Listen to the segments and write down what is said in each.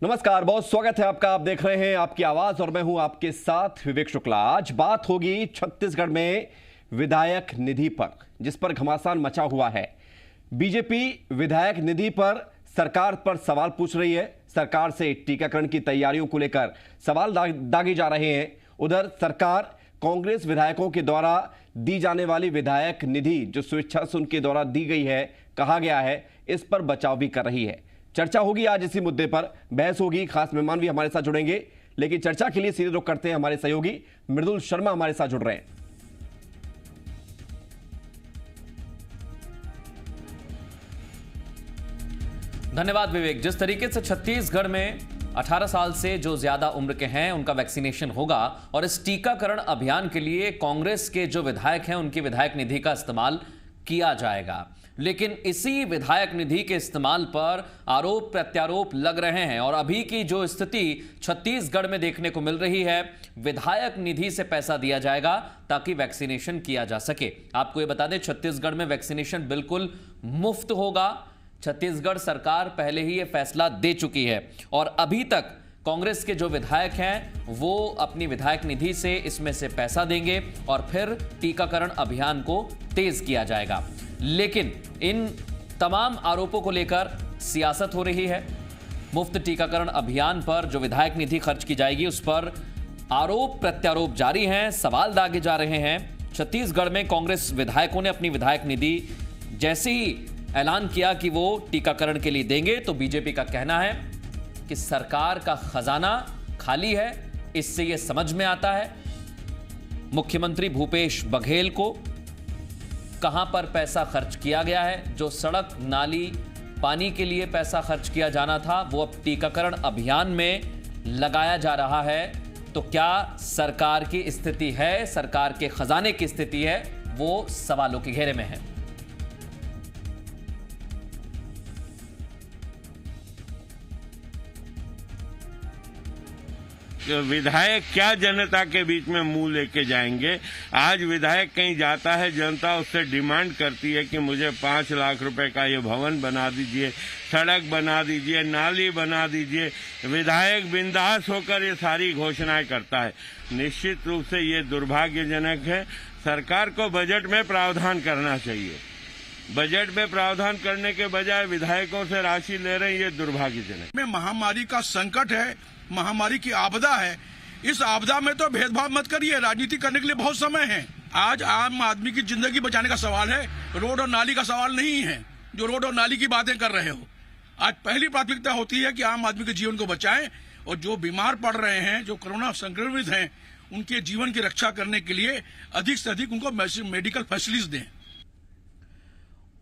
नमस्कार, बहुत स्वागत है आपका। आप देख रहे हैं आपकी आवाज और मैं हूं आपके साथ विवेक शुक्ला। आज बात होगी छत्तीसगढ़ में विधायक निधि पर, जिस पर घमासान मचा हुआ है। बीजेपी विधायक निधि पर सरकार पर सवाल पूछ रही है। सरकार से टीकाकरण की तैयारियों को लेकर सवाल दागे जा रहे हैं। उधर सरकार कांग्रेस विधायकों के द्वारा दी जाने वाली विधायक निधि जो स्वेच्छा से उनके द्वारा दी गई है, कहा गया है, इस पर बचाव भी कर रही है। चर्चा होगी आज इसी मुद्दे पर, बहस होगी, खास मेहमान भी हमारे साथ जुड़ेंगे। लेकिन चर्चा के लिए सीधे रुख करते हैं, हमारे सहयोगी मृदुल शर्मा हमारे साथ जुड़ रहे हैं। धन्यवाद विवेक। जिस तरीके से छत्तीसगढ़ में 18 साल से जो ज्यादा उम्र के हैं उनका वैक्सीनेशन होगा और इस टीकाकरण अभियान के लिए कांग्रेस के जो विधायक हैं उनकी विधायक निधि का इस्तेमाल किया जाएगा, लेकिन इसी विधायक निधि के इस्तेमाल पर आरोप प्रत्यारोप लग रहे हैं। और अभी की जो स्थिति छत्तीसगढ़ में देखने को मिल रही है, विधायक निधि से पैसा दिया जाएगा ताकि वैक्सीनेशन किया जा सके। आपको ये बता दें, छत्तीसगढ़ में वैक्सीनेशन बिल्कुल मुफ्त होगा। छत्तीसगढ़ सरकार पहले ही यह फैसला दे चुकी है और अभी तक कांग्रेस के जो विधायक हैं वो अपनी विधायक निधि से इसमें से पैसा देंगे और फिर टीकाकरण अभियान को तेज किया जाएगा। लेकिन इन तमाम आरोपों को लेकर सियासत हो रही है। मुफ्त टीकाकरण अभियान पर जो विधायक निधि खर्च की जाएगी उस पर आरोप प्रत्यारोप जारी हैं, सवाल दागे जा रहे हैं। छत्तीसगढ़ में कांग्रेस विधायकों ने अपनी विधायक निधि जैसे ही ऐलान किया कि वो टीकाकरण के लिए देंगे, तो बीजेपी का कहना है कि सरकार का खजाना खाली है। इससे यह समझ में आता है मुख्यमंत्री भूपेश बघेल को कहां पर पैसा खर्च किया गया है। जो सड़क, नाली, पानी के लिए पैसा खर्च किया जाना था वो अब टीकाकरण अभियान में लगाया जा रहा है। तो क्या सरकार की स्थिति है, सरकार के खजाने की स्थिति है, वो सवालों के घेरे में है। विधायक क्या जनता के बीच में मुंह लेके जाएंगे। आज विधायक कहीं जाता है, जनता उससे डिमांड करती है कि मुझे 5 लाख रुपए का ये भवन बना दीजिए, सड़क बना दीजिए, नाली बना दीजिए। विधायक बिंदास होकर ये सारी घोषणाएं करता है। निश्चित रूप से ये दुर्भाग्यजनक है। सरकार को बजट में प्रावधान करना चाहिए। बजट में प्रावधान करने के बजाय विधायकों से राशि ले रहे हैं, ये दुर्भाग्यजनक। में महामारी का संकट है, महामारी की आपदा है। इस आपदा में तो भेदभाव मत करिए, राजनीति करने के लिए बहुत समय है। आज आम आदमी की जिंदगी बचाने का सवाल है, रोड और नाली का सवाल नहीं है। जो रोड और नाली की बातें कर रहे हो, आज पहली प्राथमिकता होती है कि आम आदमी के जीवन को बचाएं और जो बीमार पड़ रहे हैं, जो कोरोना संक्रमित हैं, उनके जीवन की रक्षा करने के लिए अधिक से अधिक उनको मेडिकल फैसिलिटीज दें।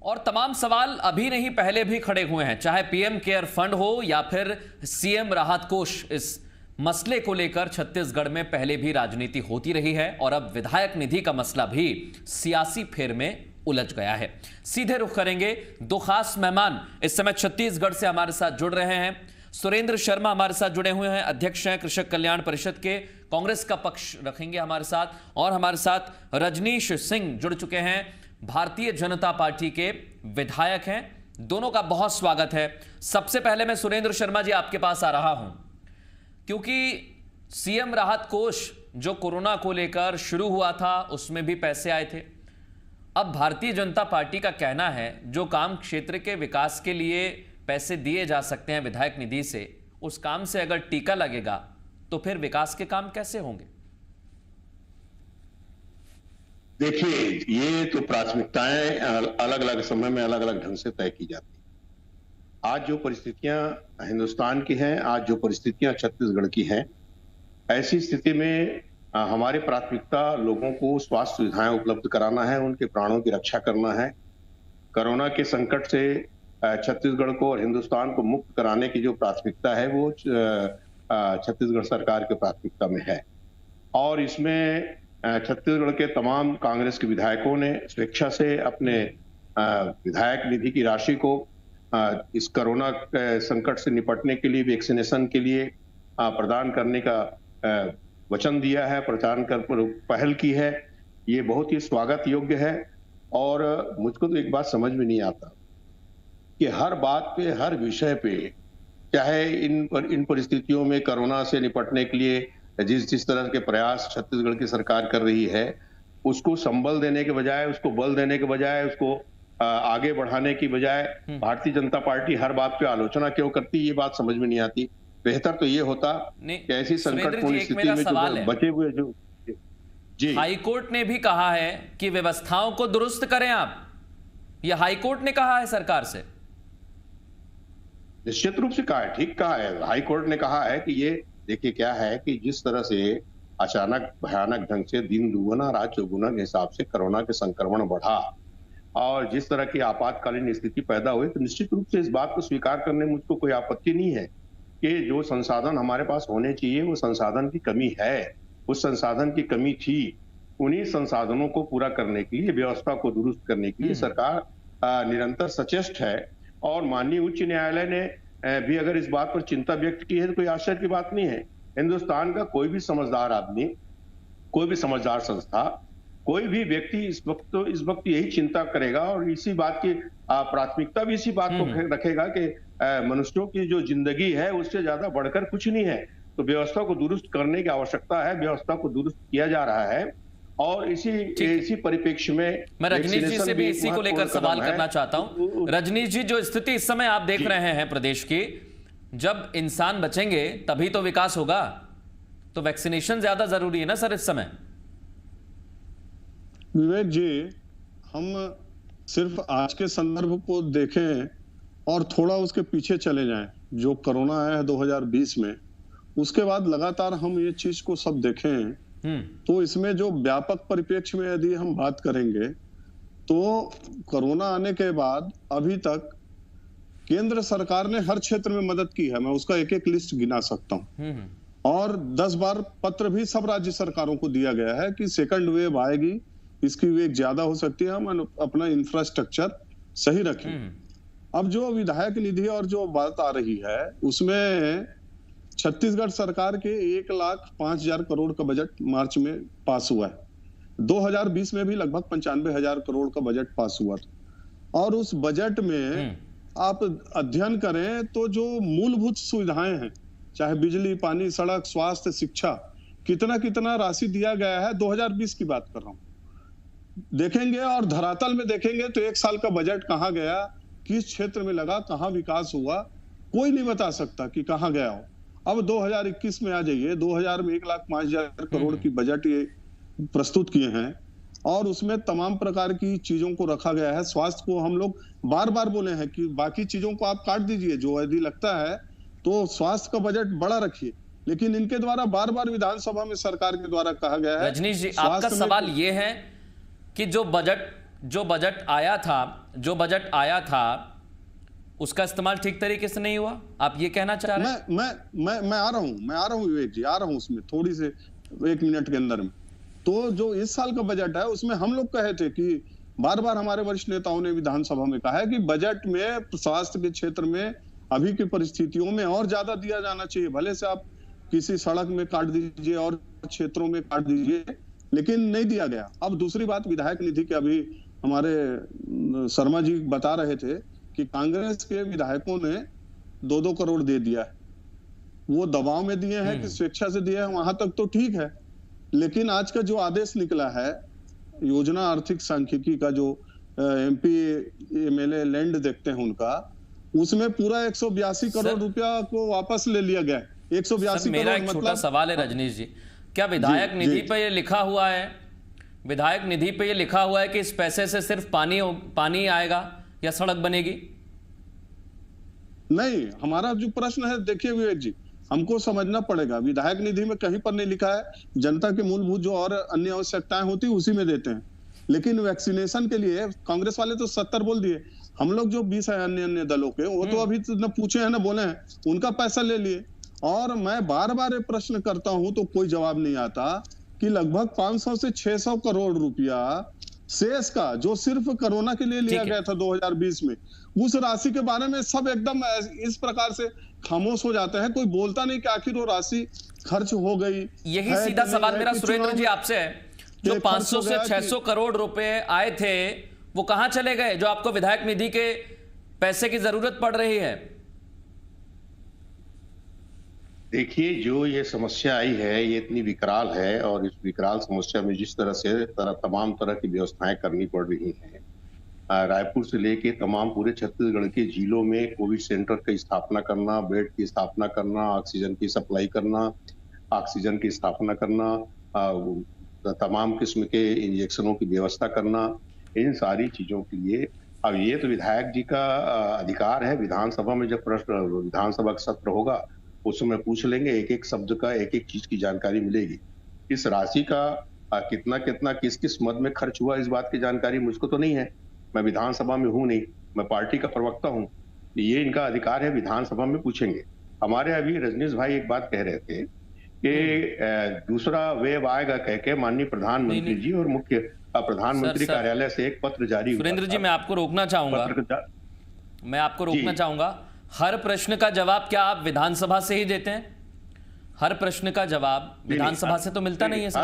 और तमाम सवाल अभी नहीं पहले भी खड़े हुए हैं, चाहे पीएम केयर फंड हो या फिर सीएम राहत कोष। इस मसले को लेकर छत्तीसगढ़ में पहले भी राजनीति होती रही है और अब विधायक निधि का मसला भी सियासी फेर में उलझ गया है। सीधे रुख करेंगे, दो खास मेहमान इस समय छत्तीसगढ़ से हमारे साथ जुड़ रहे हैं। सुरेंद्र शर्मा हमारे साथ जुड़े हुए हैं, अध्यक्ष हैं कृषक कल्याण परिषद के, कांग्रेस का पक्ष रखेंगे हमारे साथ। और हमारे साथ रजनीश सिंह जुड़ चुके हैं, भारतीय जनता पार्टी के विधायक हैं। दोनों का बहुत स्वागत है। सबसे पहले मैं सुरेंद्र शर्मा जी आपके पास आ रहा हूं, क्योंकि सीएम राहत कोष जो कोरोना को लेकर शुरू हुआ था उसमें भी पैसे आए थे। अब भारतीय जनता पार्टी का कहना है जो काम क्षेत्र के विकास के लिए पैसे दिए जा सकते हैं विधायक निधि से, उस काम से अगर टीका लगेगा तो फिर विकास के काम कैसे होंगे? देखिए, ये तो प्राथमिकताएं अलग अलग समय में अलग अलग ढंग से तय की जाती है। आज जो परिस्थितियां हिंदुस्तान की हैं, आज जो परिस्थितियां छत्तीसगढ़ की हैं, ऐसी स्थिति में हमारी प्राथमिकता लोगों को स्वास्थ्य सुविधाएं उपलब्ध कराना है, उनके प्राणों की रक्षा करना है। कोरोना के संकट से छत्तीसगढ़ को और हिंदुस्तान को मुक्त कराने की जो प्राथमिकता है वो छत्तीसगढ़ सरकार की प्राथमिकता में है। और इसमें छत्तीसगढ़ के तमाम कांग्रेस के विधायकों ने स्वेच्छा से अपने विधायक निधि की राशि को इस कोरोना संकट से निपटने के लिए, वैक्सीनेशन के लिए प्रदान करने का वचन दिया है, प्रदान कर पहल की है। ये बहुत ही स्वागत योग्य है। और मुझको तो एक बात समझ में नहीं आता कि हर बात पे, हर विषय पे चाहे इन परिस्थितियों में कोरोना से निपटने के लिए जिस तरह के प्रयास छत्तीसगढ़ की सरकार कर रही है, उसको संबल देने के बजाय, उसको बल देने के बजाय, उसको आगे बढ़ाने की बजाय भारतीय जनता पार्टी हर बात पे आलोचना क्यों करती, ये बात समझ में नहीं आती। बेहतर तो ये होता कि ऐसी संकटपूर्ण स्थिति में जो बचे हुए जो जी हाईकोर्ट ने भी कहा है कि व्यवस्थाओं को दुरुस्त करें आप, यह हाईकोर्ट ने कहा है सरकार से। निश्चित रूप से कहा है, ठीक कहा है। हाईकोर्ट ने कहा है कि ये देखिए क्या है कि जिस तरह से अचानक भयानक ढंग से दिन दुगुना रात चौगुना के हिसाब से कोरोना के संक्रमण बढ़ा और जिस तरह की आपातकालीन स्थिति पैदा हुई, तो निश्चित रूप से इस बात को स्वीकार करने में मुझको कोई आपत्ति नहीं है कि जो संसाधन हमारे पास होने चाहिए वो संसाधन की कमी है, उस संसाधन की कमी थी। उन्हीं संसाधनों को पूरा करने के लिए, व्यवस्था को दुरुस्त करने के लिए सरकार निरंतर सचेष्ट है और माननीय उच्च न्यायालय ने भी अगर इस बात पर चिंता व्यक्त की है तो कोई आश्चर्य की बात नहीं है। हिंदुस्तान का कोई भी समझदार आदमी, कोई भी समझदार संस्था, कोई भी व्यक्ति इस वक्त यही चिंता करेगा और इसी बात की प्राथमिकता भी इसी बात को रखेगा कि मनुष्यों की जो जिंदगी है उससे ज्यादा बढ़कर कुछ नहीं है। तो व्यवस्था को दुरुस्त करने की आवश्यकता है, व्यवस्था को दुरुस्त किया जा रहा है और इसी परिप्रेक्ष्य में मैं रजनीश जी से भी इसी को लेकर सवाल करना चाहता हूं। रजनीश जी, जो स्थिति इस समय आप देख रहे हैं प्रदेश की, जब इंसान बचेंगे तभी तो विकास होगा, तो वैक्सीनेशन ज्यादा जरूरी है ना सर इस समय? विवेक जी, हम सिर्फ आज के संदर्भ को देखें और थोड़ा उसके पीछे चले जाएं, जो कोरोना आया है 2020 में, उसके बाद लगातार हम ये चीज को सब देखें तो इसमें जो व्यापक परिप्रेक्ष्य में यदि हम बात करेंगे तो कोरोना आने के बाद अभी तक केंद्र सरकार ने हर क्षेत्र में मदद की है। मैं उसका एक एक लिस्ट गिना सकता हूं और 10 बार पत्र भी सब राज्य सरकारों को दिया गया है कि सेकंड वेव आएगी, इसकी वेग ज्यादा हो सकती है, हम अपना इंफ्रास्ट्रक्चर सही रखें। अब जो विधायक निधि और जो बात आ रही है उसमें छत्तीसगढ़ सरकार के 1,05,000 करोड़ का बजट मार्च में पास हुआ है। 2020 में भी लगभग 95,000 करोड़ का बजट पास हुआ था और उस बजट में आप अध्ययन करें तो जो मूलभूत सुविधाएं हैं, चाहे बिजली, पानी, सड़क, स्वास्थ्य, शिक्षा, कितना कितना राशि दिया गया है, 2020 की बात कर रहा हूं, देखेंगे और धरातल में देखेंगे तो 1 साल का बजट कहां गया, किस क्षेत्र में लगा, कहां विकास हुआ, कोई नहीं बता सकता कि कहां गया हो। अब 2021 में आ जाइए, 2000 में 1,05,000 करोड़ की बजट ये प्रस्तुत किए हैं और उसमें तमाम प्रकार की चीजों को रखा गया है। स्वास्थ्य को हम लोग बार बार बोले हैं कि बाकी चीजों को आप काट दीजिए, जो यदि लगता है तो स्वास्थ्य का बजट बड़ा रखिए, लेकिन इनके द्वारा बार बार विधानसभा में सरकार के द्वारा कहा गया है। रजनीश जी, आपका सवाल ये है कि जो बजट आया था उसका इस्तेमाल ठीक तरीके से नहीं हुआ, आप ये कहना चाह रहे हैं? मैं आ रहा हूं विवेक जी, आ रहा हूं उसमें थोड़ी से 1 मिनट के अंदर में। तो जो इस साल का बजट है उसमें हम लोग कहे थे कि बार बार हमारे वरिष्ठ नेताओं ने विधानसभा में कहा है कि बजट में स्वास्थ्य के क्षेत्र में अभी की परिस्थितियों में और ज्यादा दिया जाना चाहिए। भले से आप किसी सड़क में काट दीजिए और क्षेत्रों में काट दीजिए, लेकिन नहीं दिया गया। अब दूसरी बात, विधायक निधि के अभी हमारे शर्मा जी बता रहे थे कि कांग्रेस के विधायकों ने 2-2 करोड़ दे दिया है। वो दबाव में दिए हैं कि स्वेच्छा से दिए हैं, वहां तक तो ठीक है, लेकिन आज का जो आदेश निकला है योजना आर्थिक सांख्यिकी का, जो MP MLA लैंड देखते हैं उनका, उसमें पूरा 182 करोड़ रुपया को वापस ले लिया गया है। 182 मेरा करोड़ एक छोटा मतलब सवाल है रजनीश जी, क्या विधायक निधि पे ये लिखा हुआ है, विधायक निधि पे ये लिखा हुआ है कि इस पैसे से सिर्फ पानी आएगा या सड़क बनेगी? नहीं, हमारा जो प्रश्न है, देखिए विवेक जी, हमको समझना पड़ेगा, विधायक निधि में कहीं पर नहीं लिखा है, जनता के मूलभूत जो और अन्य आवश्यकताएं होती है उसी में देते हैं। लेकिन वैक्सीनेशन के लिए कांग्रेस वाले तो 70 बोल दिए, हम लोग जो 20 है अन्य दलों के, वो तो अभी न पूछे हैं न बोले हैं, उनका पैसा ले लिए। और मैं बार बार ये प्रश्न करता हूं तो कोई जवाब नहीं आता कि लगभग 500 से 600 करोड़ रुपया शेष का, जो सिर्फ कोरोना के लिए लिया गया था 2020 में, उस राशि के बारे में सब एकदम इस प्रकार से खामोश हो जाते हैं, कोई बोलता नहीं कि आखिर वो राशि खर्च हो गई। यही सीधा सवाल मेरा सुरेंद्र जी आपसे है, जो 500 से 600 करोड़ रुपए आए थे वो कहां चले गए, जो आपको विधायक निधि के पैसे की जरूरत पड़ रही है? देखिए, जो ये समस्या आई है, ये इतनी विकराल है और इस विकराल समस्या में जिस तरह से तमाम तरह की व्यवस्थाएं करनी पड़ रही हैं, रायपुर से लेके तमाम पूरे छत्तीसगढ़ के जिलों में कोविड सेंटर की स्थापना करना, बेड की स्थापना करना, ऑक्सीजन की सप्लाई करना, ऑक्सीजन की स्थापना करना, तमाम किस्म के इंजेक्शनों की व्यवस्था करना, इन सारी चीजों के लिए अब ये तो विधायक जी का अधिकार है। विधानसभा में जब प्रश्न विधानसभा का सत्र होगा, उस समय पूछ लेंगे, एक एक शब्द का एक एक चीज की जानकारी मिलेगी। इस राशि का कितना कितना किस किस मद में खर्च हुआ, इस बात की जानकारी मुझको तो नहीं है। मैं विधानसभा में हूं नहीं, मैं पार्टी का प्रवक्ता हूं। ये इनका अधिकार है, विधानसभा में पूछेंगे। हमारे अभी रजनीश भाई एक बात कह रहे थे कि दूसरा वेव आएगा कह के माननीय प्रधानमंत्री जी और मुख्य प्रधानमंत्री कार्यालय से एक पत्र जारी हुआ। सुरेंद्र जी, मैं आपको रोकना चाहूंगा। हर प्रश्न का जवाब क्या आप विधानसभा से ही देते हैं? हर प्रश्न का जवाब विधानसभा से तो मिलता नहीं है सर।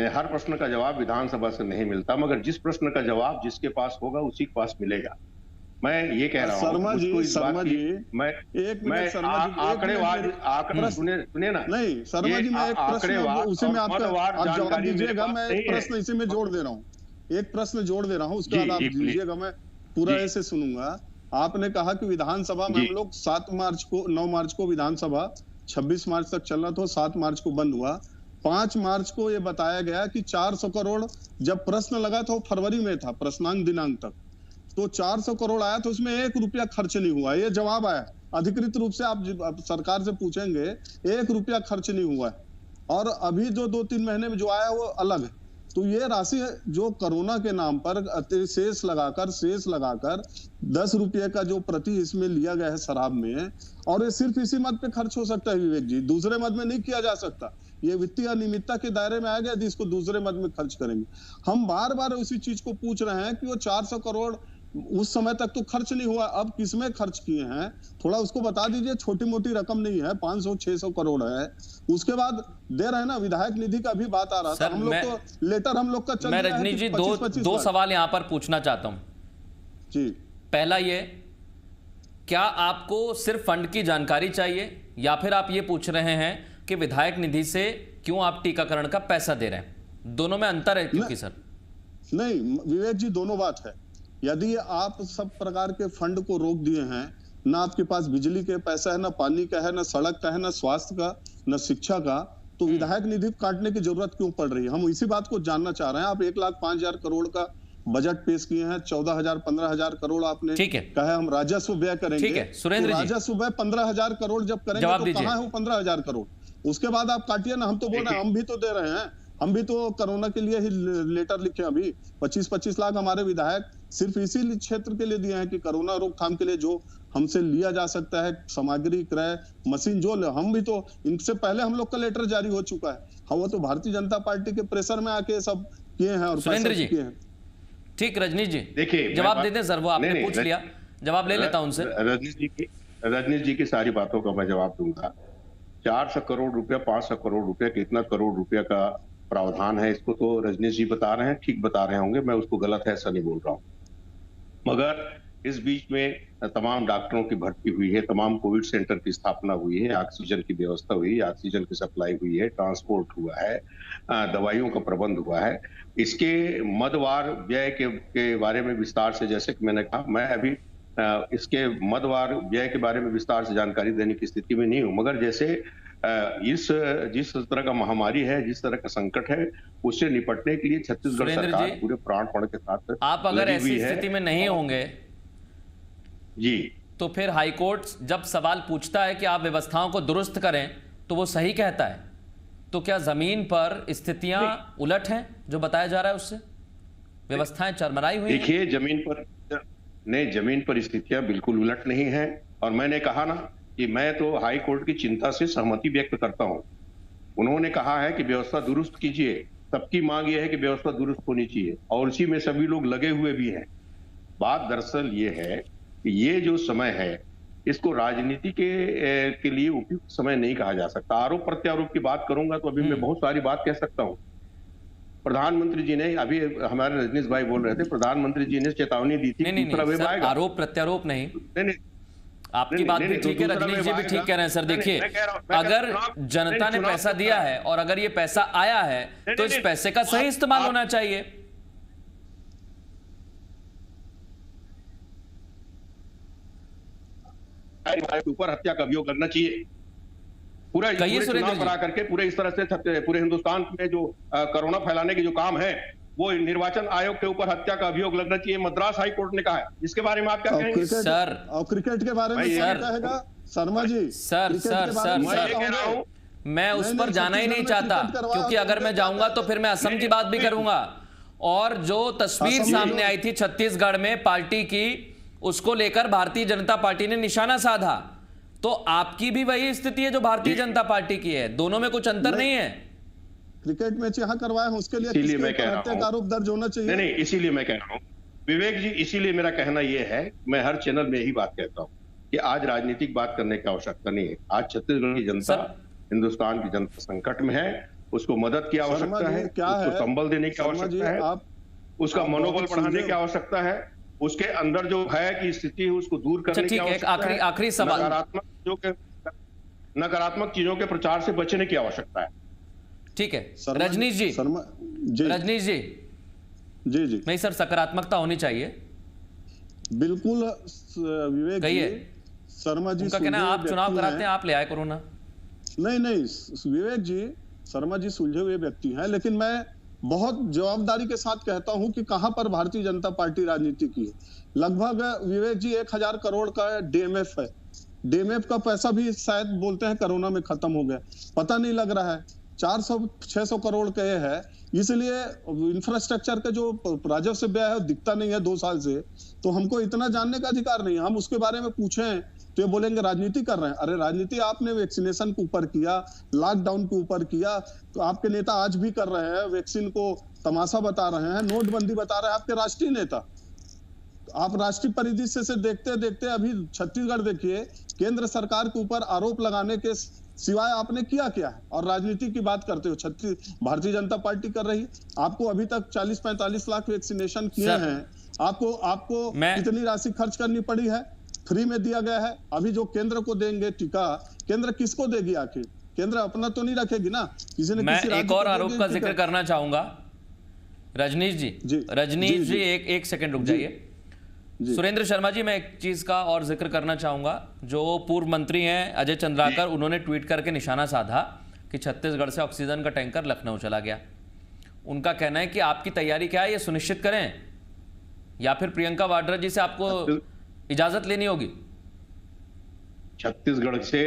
हर प्रश्न का जवाब विधानसभा से नहीं मिलता, मगर जिस प्रश्न का जवाब जिसके पास होगा उसी के पास मिलेगा। मैं ये कह रहा हूँ शर्मा जी, सुने ना। नहीं शर्मा जी, मैं एक प्रश्न उसी में आपका आप जवाब दीजिएगा। मैं एक प्रश्न इसी में जोड़ दे रहा हूँ, एक प्रश्न जोड़ दे रहा हूँ, उसके बाद आप दीजिएगा, मैं पूरा ऐसे सुनूंगा। आपने कहा कि विधानसभा में हम लोग 9 मार्च को विधानसभा 26 मार्च तक चलना था, 7 मार्च को बंद हुआ। 5 मार्च को ये बताया गया कि 400 करोड़ जब प्रश्न लगा था वो फरवरी में था, प्रश्नांक दिनांक तक, तो 400 करोड़ आया तो उसमें 1 रुपया खर्च नहीं हुआ। ये जवाब आया अधिकृत रूप से, आप सरकार से पूछेंगे, 1 रुपया खर्च नहीं हुआ है। और अभी जो 2-3 महीने में जो आया वो अलग है। तो ये राशि जो कोरोना के नाम पर शेष लगाकर 10 रुपये का जो प्रति इसमें लिया गया है शराब में, और ये सिर्फ इसी मद पे खर्च हो सकता है विवेक जी, दूसरे मद में नहीं किया जा सकता। ये वित्तीय अनियमितता के दायरे में आ गया यदि इसको दूसरे मद में खर्च करेंगे। हम बार बार उसी चीज को पूछ रहे हैं कि वो 400 करोड़ उस समय तक तो खर्च नहीं हुआ, अब किसमें खर्च किए हैं थोड़ा उसको बता दीजिए। छोटी मोटी रकम नहीं है, 500-600 करोड़ है। उसके बाद दे रहे हैं ना, विधायक निधि का भी बात आ रहा था। हम लोग तो लेटर हम लोग का चल रहा है। मैं रजनीश जी दो सवाल यहां पर पूछना चाहता हूं जी। पहला ये, क्या आपको सिर्फ फंड की जानकारी चाहिए या फिर आप ये पूछ रहे हैं कि विधायक निधि से क्यों आप टीकाकरण का पैसा दे रहे हैं? दोनों में अंतर है क्योंकि सर। नहीं विवेक जी, दोनों बात है। यदि आप सब प्रकार के फंड को रोक दिए हैं, ना आपके पास बिजली के पैसा है, ना पानी का है, ना सड़क का है, ना स्वास्थ्य का, ना शिक्षा का, तो विधायक निधि काटने की जरूरत क्यों पड़ रही है? हम इसी बात को जानना चाह रहे हैं। आप 1,05,000 करोड़ का बजट पेश किए हैं, 14,000-15,000 करोड़ आपने कहा हम राजस्व व्यय करेंगे। ठीक है सुरेंद्र जी, राजस्व व्यय 15,000 करोड़ जब करेंगे तो कहाँ है वो 15,000 करोड़? उसके बाद आप काटिए ना। हम तो बोल रहे हैं, हम भी तो दे रहे हैं, हम भी तो कोरोना के लिए ही लेटर लिखे। अभी 25-25 लाख हमारे विधायक सिर्फ इसी क्षेत्र के लिए दिए हैं कि कोरोना रोकथाम के लिए जो हमसे लिया जा सकता है, सामग्री क्रय मशीन जो हम भी तो इनसे पहले हम लोग का लेटर जारी हो चुका है। हम वो तो भारतीय जनता पार्टी के प्रेशर में आके सब किए हैं और सुरेंद्र जी किए हैं। ठीक, रजनीश जी देखिए जवाब दे दें सर, वो आपने पूछ लिया, जवाब ले लेता हूं उनसे। रजनीश जी की सारी बातों का मैं जवाब दूंगा। 400 करोड़ रुपया, 500 करोड़ रुपया, कितना करोड़ रुपया का प्रावधान है, इसको तो रजनीश जी बता रहे हैं, ठीक बता रहे होंगे, मैं उसको गलत है ऐसा नहीं बोल रहा हूं। मगर इस बीच में तमाम डॉक्टरों की भर्ती हुई है, तमाम कोविड सेंटर की स्थापना हुई है, ऑक्सीजन की व्यवस्था हुई है, ऑक्सीजन की सप्लाई हुई है, ट्रांसपोर्ट हुआ है, दवाइयों का प्रबंध हुआ है। इसके मदवार व्यय के बारे में विस्तार से, जैसे कि मैंने कहा, मैं अभी इसके मदवार व्यय के बारे में विस्तार से जानकारी देने की स्थिति में नहीं हूं। मगर जैसे जिस तरह का महामारी है, जिस तरह का संकट है, उससे निपटने के लिए छत्तीसगढ़ सरकार पूरे प्राणपण के साथ आप अगर ऐसी स्थिति में नहीं होंगे जी, तो फिर हाईकोर्ट जब सवाल पूछता है कि आप व्यवस्थाओं को दुरुस्त करें तो वो सही कहता है। तो क्या जमीन पर स्थितियां उलट हैं जो बताया जा रहा है उससे? व्यवस्थाएं चरमराई हुई? देखिए जमीन पर स्थितियां बिल्कुल उलट नहीं है। और मैंने कहा ना कि मैं तो हाई कोर्ट की चिंता से सहमति व्यक्त करता हूं। उन्होंने कहा है कि व्यवस्था दुरुस्त कीजिए, सबकी मांग यह है कि व्यवस्था दुरुस्त होनी चाहिए और इसी में सभी लोग लगे हुए भी हैं। बात दरअसल ये है कि ये जो समय है इसको राजनीति के लिए उपयुक्त समय नहीं कहा जा सकता। आरोप प्रत्यारोप की बात करूंगा तो अभी मैं बहुत सारी बात कह सकता हूं। प्रधानमंत्री जी ने, अभी हमारे रजनीश भाई बोल रहे थे, प्रधानमंत्री जी ने चेतावनी दी थी आरोप प्रत्यारोप नहीं, आपकी बात भी ठीक है, रजनीश जी भी ठीक कह रहे हैं सर। देखिए, अगर जनता ने पैसा दिया है और अगर ये पैसा आया है तो इस पैसे का सही इस्तेमाल होना चाहिए। ऊपर हत्या का अभियोग लगना चाहिए। पूरा चुनाव करा करके पूरे इस तरह से पूरे हिंदुस्तान में जो कोरोना फैलाने के जो काम है वो निर्वाचन आयोग के ऊपर हत्या का अभियोग लगना चाहिए, मद्रास हाई कोर्ट ने कहा है। इसके बारे में आप क्या कहेंगे सर? और क्रिकेट के बारे में क्या कहेगा शर्मा जी? सर मैं उस पर जाना ही नहीं चाहता, क्योंकि अगर मैं जाऊंगा तो फिर मैं असम की बात भी करूंगा। और जो तस्वीर सामने आई थी छत्तीसगढ़ में पार्टी की, उसको लेकर भारतीय जनता पार्टी ने निशाना साधा। तो आपकी भी वही स्थिति है जो भारतीय जनता पार्टी की है, दोनों में कुछ अंतर नहीं है। क्रिकेट मैच यहाँ करवाए हैं उसके लिए हत्या का आरोप दर्ज होना चाहिए। नहीं, इसीलिए मैं कह रहा हूँ विवेक जी, इसीलिए मेरा कहना यह है, मैं हर चैनल में यही बात कहता हूँ कि आज राजनीतिक बात करने की आवश्यकता नहीं है। आज छत्तीसगढ़ की जनता, हिंदुस्तान की जनता संकट में है, उसको मदद की आवश्यकता है, उसको संबल देने की आवश्यकता है, उसका मनोबल बढ़ाने की आवश्यकता है, उसके अंदर जो भय की स्थिति है उसको दूर करने की आवश्यकता है। आखिरी सवाल, नकारात्मक चीजों के प्रचार से बचने की आवश्यकता है। ठीक है रजनीश जी, रजनीश जी जी जी नहीं सर, सकारात्मकता होनी चाहिए। बिल्कुल विवेक कहिए शर्मा जी, उनका कहना है आप चुनाव कराते हैं, आप ले आए कोरोना। नहीं विवेक जी, शर्मा जी सुलझे हुए व्यक्ति हैं, लेकिन मैं बहुत जवाबदारी के साथ कहता हूं कि कहां पर भारतीय जनता पार्टी राजनीति की है। लगभग विवेक जी 1000 करोड़ का डीएमएफ है। डीएमएफ का पैसा भी शायद बोलते हैं कोरोना में खत्म हो गया, पता नहीं लग रहा है। 400-600 करोड़ का ये है, इसलिए इंफ्रास्ट्रक्चर का जो राजस्व व्यय है दिखता नहीं है 2 साल से। तो हमको इतना जानने का अधिकार नहीं, हम उसके बारे में पूछें तो ये बोलेंगे राजनीति कर रहे हैं। अरे राजनीति आपने वैक्सीनेशन के ऊपर किया, लॉकडाउन के ऊपर किया, तो आपके नेता आज भी कर रहे हैं, वैक्सीन को तमाशा बता रहे हैं, नोटबंदी बता रहे हैं आपके राष्ट्रीय नेता। आप राष्ट्रीय परिदृश्य से देखते देखते अभी छत्तीसगढ़ देखिए, केंद्र सरकार के ऊपर आरोप लगाने के सिवाय आपने किया क्या है? और राजनीति की बात करते हो, भारतीय जनता पार्टी कर रही। आपको अभी तक 40-45 लाख वैक्सीनेशन किए हैं, आपको कितनी राशि खर्च करनी पड़ी है? फ्री में दिया गया है। अभी जो केंद्र को देंगे टीका, केंद्र किसको देगी? आखिर केंद्र अपना तो नहीं रखेगी ना, किसी ने किसी। मैं एक और आरोप का जिक्र करना चाहूंगा रजनीश जी, रजनीश जी एक सेकंड रुक जाइए। सुरेंद्र शर्मा जी, मैं एक चीज का और जिक्र करना चाहूंगा। जो पूर्व मंत्री हैं अजय चंद्राकर, उन्होंने ट्वीट करके निशाना साधा कि छत्तीसगढ़ से ऑक्सीजन का टैंकर लखनऊ चला गया। उनका कहना है कि आपकी तैयारी क्या है, ये सुनिश्चित करें, या फिर प्रियंका वाड्रा जी से आपको इजाजत लेनी होगी। छत्तीसगढ़ से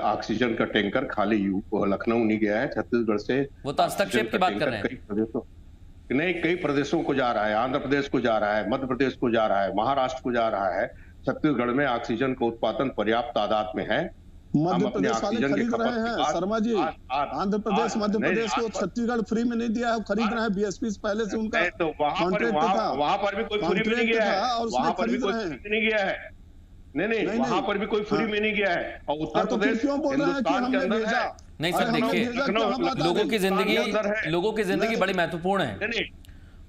ऑक्सीजन का टैंकर खाली लखनऊ नहीं गया है, छत्तीसगढ़ से वो तो हस्तक्षेप की बात कर रहे हैं। नहीं, कई प्रदेशों को जा रहा है, आंध्र प्रदेश को जा रहा है, मध्य प्रदेश को जा रहा है, महाराष्ट्र को जा रहा है। छत्तीसगढ़ में ऑक्सीजन का उत्पादन पर्याप्त तादाद में है। मध्य प्रदेश वाले खरीद रहे हैं शर्मा जी, आंध्र प्रदेश मध्य प्रदेश को छत्तीसगढ़ फ्री में नहीं दिया है, खरीद रहे हैं। बीएसपी पहले से उनका कॉन्ट्रैक्ट था, वहां पर भी कोई फ्री में नहीं गया है, वहां पर भी कोई फ्री नहीं गया है। नहीं, वहां पर भी कोई फ्री में नहीं गया है। और उत्तर प्रदेश क्यों बोल रहे हैं कि हमने भेजा? नहीं सर, देखिए लोगों की जिंदगी बड़ी महत्वपूर्ण है,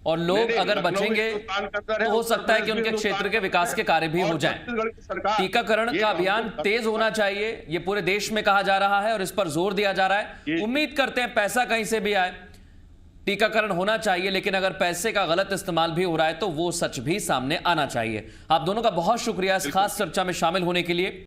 और लोग अगर बचेंगे तो हो सकता है कि उनके क्षेत्र के विकास के कार्य भी हो जाएं। टीकाकरण का अभियान तेज होना चाहिए, ये पूरे देश में कहा जा रहा है और इस पर जोर दिया जा रहा है। उम्मीद करते हैं पैसा कहीं से भी आए, टीकाकरण होना चाहिए, लेकिन अगर पैसे का गलत इस्तेमाल भी हो रहा है तो वो सच भी सामने आना चाहिए। आप दोनों का बहुत शुक्रिया इस खास चर्चा में शामिल होने के लिए।